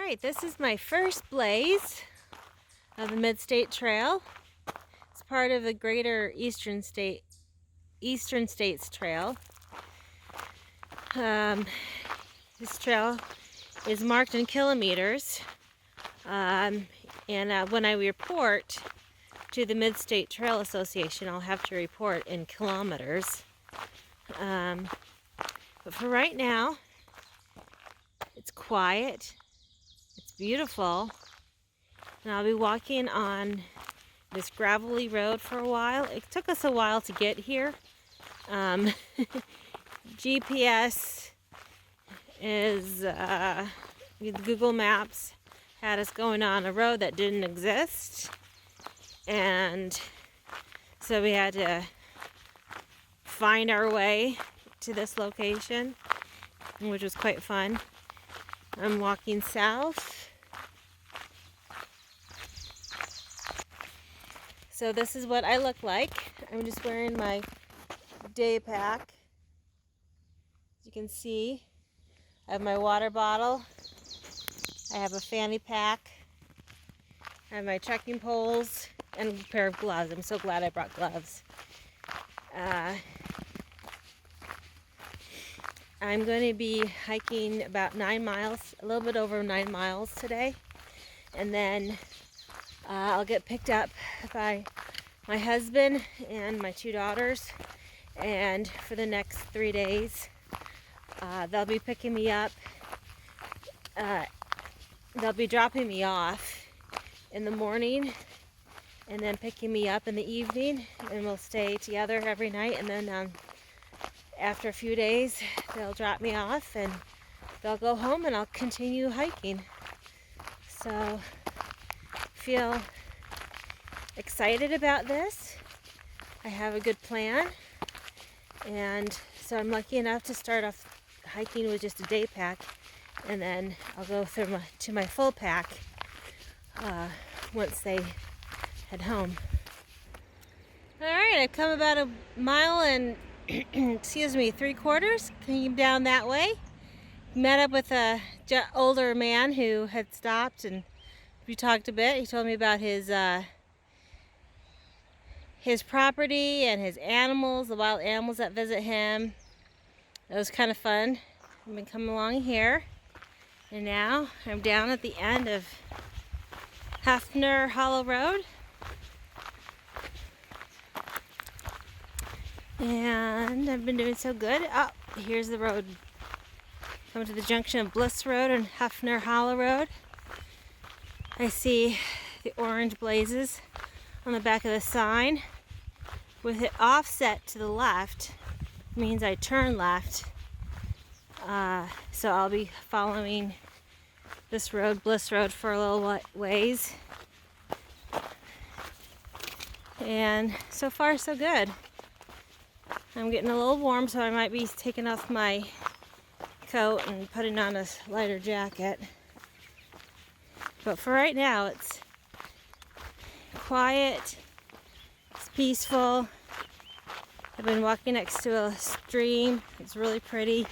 right, this is my first blaze of the Mid-State Trail. It's part of the Greater Eastern States Trail. This trail is marked in kilometers, and when I report to the Mid-State Trail Association, I'll have to report in kilometers. But for right now, it's quiet, it's beautiful, and I'll be walking on this gravelly road for a while. It took us a while to get here. GPS is, Google Maps had us going on a road that didn't exist, and so we had to find our way to this location, which was quite fun. I'm walking south. So this is what I look like. I'm just wearing my day pack. As you can see, I have my water bottle. I have a fanny pack. I have my trekking poles and a pair of gloves. I'm so glad I brought gloves. I'm going to be hiking about 9 miles, a little bit over 9 miles today. And then I'll get picked up by my husband and my 2 daughters. And for the next 3 days, they'll be picking me up. They'll be dropping me off in the morning and then picking me up in the evening. And we'll stay together every night. And then after a few days, they'll drop me off and they'll go home and I'll continue hiking. So, feel excited about this. I have a good plan. And so I'm lucky enough to start off hiking with just a day pack. And then I'll go through to my full pack once they head home. Alright, I've come about a mile and excuse me, 3/4, came down that way. Met up with a older man who had stopped and we talked a bit. He told me about his property and his animals, the wild animals that visit him. It was kind of fun. I've been coming along here. And now I'm down at the end of Hafner Hollow Road. And I've been doing so good. Oh, here's the road. Coming to the junction of Bliss Road and Hafner Hollow Road. I see the orange blazes on the back of the sign. With it offset to the left, means I turn left. So I'll be following this road, Bliss Road, for a little ways. And so far, so good. I'm getting a little warm, so I might be taking off my coat and putting on a lighter jacket. But for right now, it's quiet, it's peaceful. I've been walking next to a stream. It's really pretty.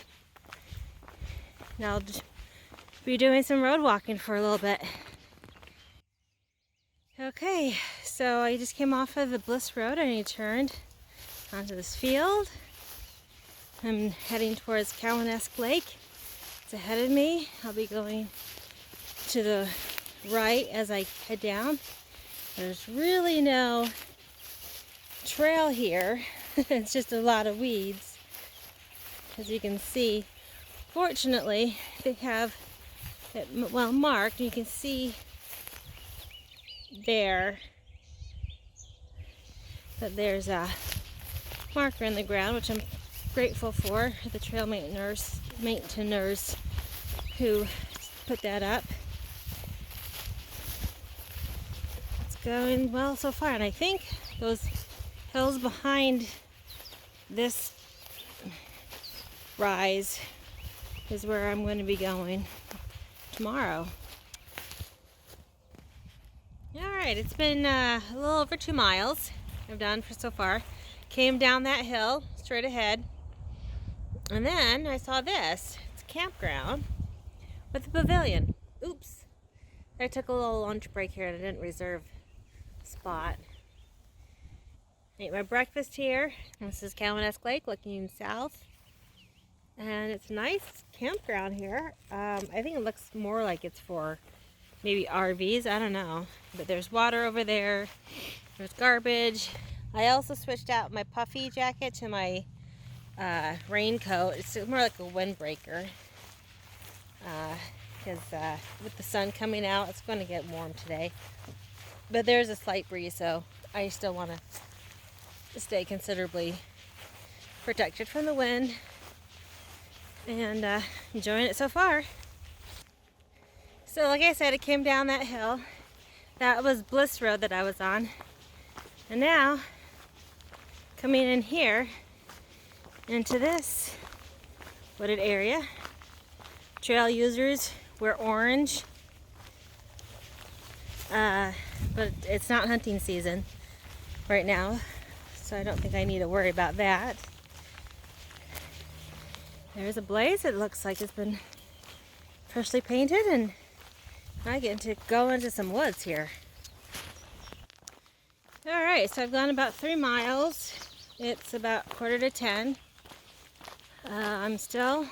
Now I'll just be doing some road walking for a little bit. Okay, so I just came off of the Bliss Road and I turned onto this field. I'm heading towards Cowanesque Lake. It's ahead of me. I'll be going to the right as I head down. There's really no trail here. It's just a lot of weeds. As you can see, fortunately, they have it well marked. You can see there that there's a marker in the ground, which I'm grateful for the trail maintainers who put that up. It's going well so far, and I think those hills behind this rise is where I'm going to be going tomorrow. Alright, it's been a little over 2 miles I've done so far. Came down that hill straight ahead, and then I saw this. It's a campground with a pavilion. Oops, I took a little lunch break here and I didn't reserve a spot. I ate my breakfast here. This is Cowan-esque Lake looking south. And it's a nice campground here. I think it looks more like it's for maybe RVs, I don't know. But there's water over there. There's garbage. I also switched out my puffy jacket to my raincoat. It's more like a windbreaker. Because with the sun coming out, it's going to get warm today. But there's a slight breeze, so I still want to stay considerably protected from the wind. And enjoying it so far. So like I said, it came down that hill. That was Bliss Road that I was on. And now, coming in here, into this wooded area. Trail users wear orange. But it's not hunting season right now, so I don't think I need to worry about that. There's a blaze. It looks like it's been freshly painted, and I get to go into some woods here. Alright, so I've gone about 3 miles. It's about 9:45. I'm still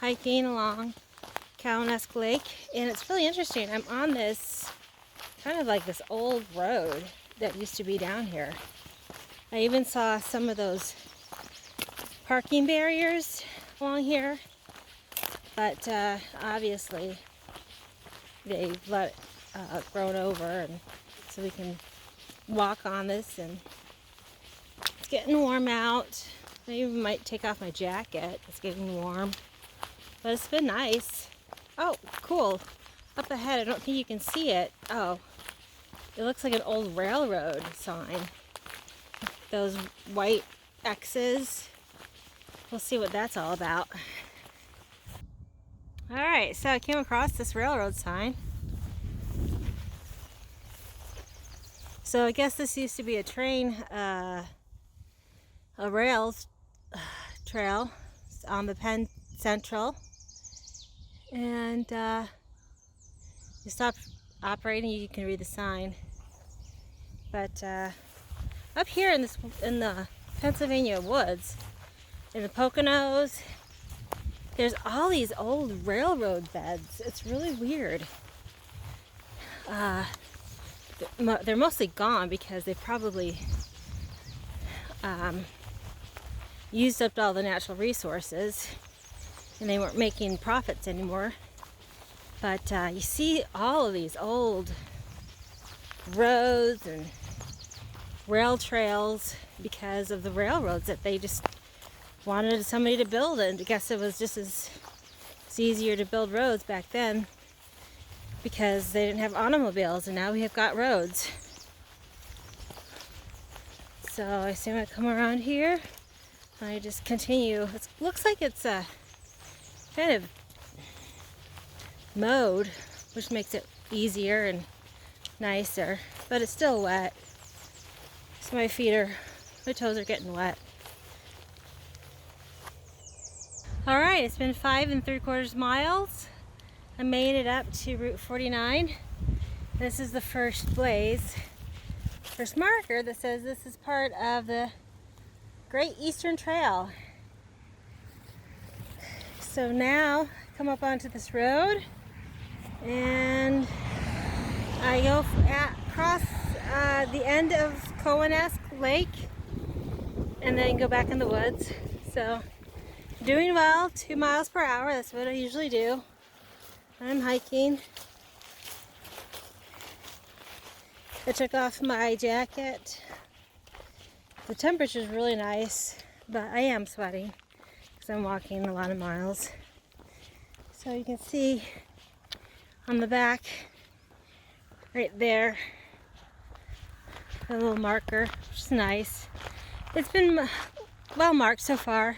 hiking along Cowan-esque Lake, and it's really interesting. I'm on this kind of like this old road that used to be down here. I even saw some of those parking barriers along here, but obviously they've let grown over, and so we can walk on this. And it's getting warm out. I even might take off my jacket. It's getting warm, but it's been nice. Oh, cool. Up ahead, I don't think you can see it. Oh, it looks like an old railroad sign. Those white X's. We'll see what that's all about. Alright, so I came across this railroad sign. So I guess this used to be a train, a rails trail on the Penn Central. And you stop operating, you can read the sign. But up here in the Pennsylvania woods, in the Poconos, there's all these old railroad beds. It's really weird. They're mostly gone because they probably used up all the natural resources and they weren't making profits anymore. But you see all of these old roads and rail trails because of the railroads that they just wanted somebody to build it. I guess it was just it's easier to build roads back then because they didn't have automobiles, and now we have got roads. So I assume I come around here and I just continue. It looks like it's a kind of mowed, which makes it easier and nicer, but it's still wet. So my toes are getting wet. Alright, it's been 5 3/4 miles. I made it up to Route 49. This is the first marker that says this is part of the Great Eastern Trail. So now I come up onto this road and I go across the end of Cowan-esque Lake and then go back in the woods. So doing well, 2 miles per hour. That's what I usually do. I'm hiking. I took off my jacket. The temperature is really nice, but I am sweating because I'm walking a lot of miles. So you can see on the back, right there, a little marker, which is nice. It's been well marked so far.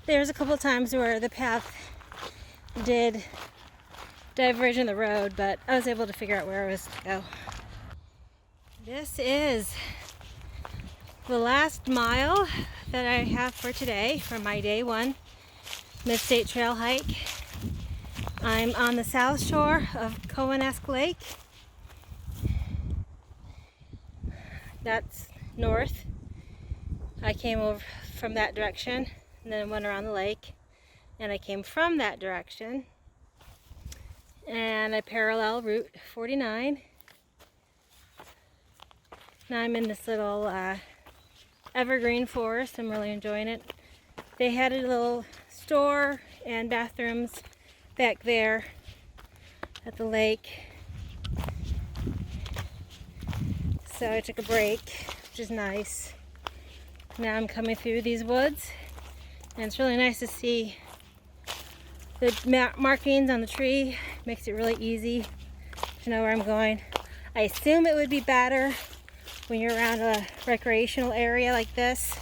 There's a couple times where the path did diverge in the road, but I was able to figure out where I was to go. This is the last mile that I have for today for my day 1 Mid-State Trail hike. I'm on the south shore of Cowanesque Lake. That's north. I came over from that direction and then went around the lake, and I came from that direction and I parallel Route 49. Now I'm in this little evergreen forest. I'm really enjoying it. They had a little store and bathrooms back there at the lake, so I took a break, which is nice. Now I'm coming through these woods, and it's really nice to see the markings on the tree. Makes it really easy to know where I'm going. I assume it would be better when you're around a recreational area like this,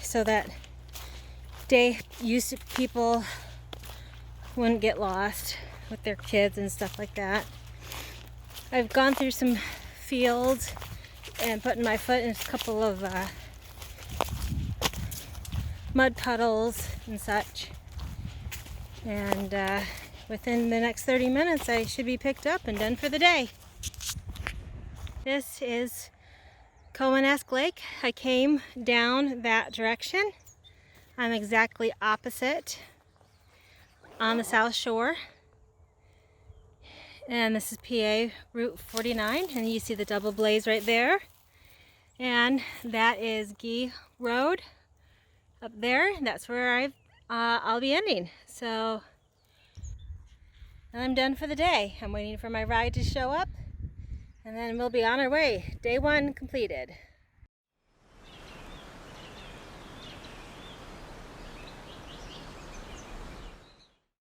so that day use people wouldn't get lost with their kids and stuff like that. I've gone through some fields and putting my foot in a couple of mud puddles and such, and within the next 30 minutes I should be picked up and done for the day. This is Cowanesque Lake. I came down that direction. I'm exactly opposite on the south shore, and this is PA Route 49, and you see the double blaze right there, and that is Gee Road up there. That's where I'll be ending. So I'm done for the day. I'm waiting for my ride to show up, and then we'll be on our way. Day 1 completed.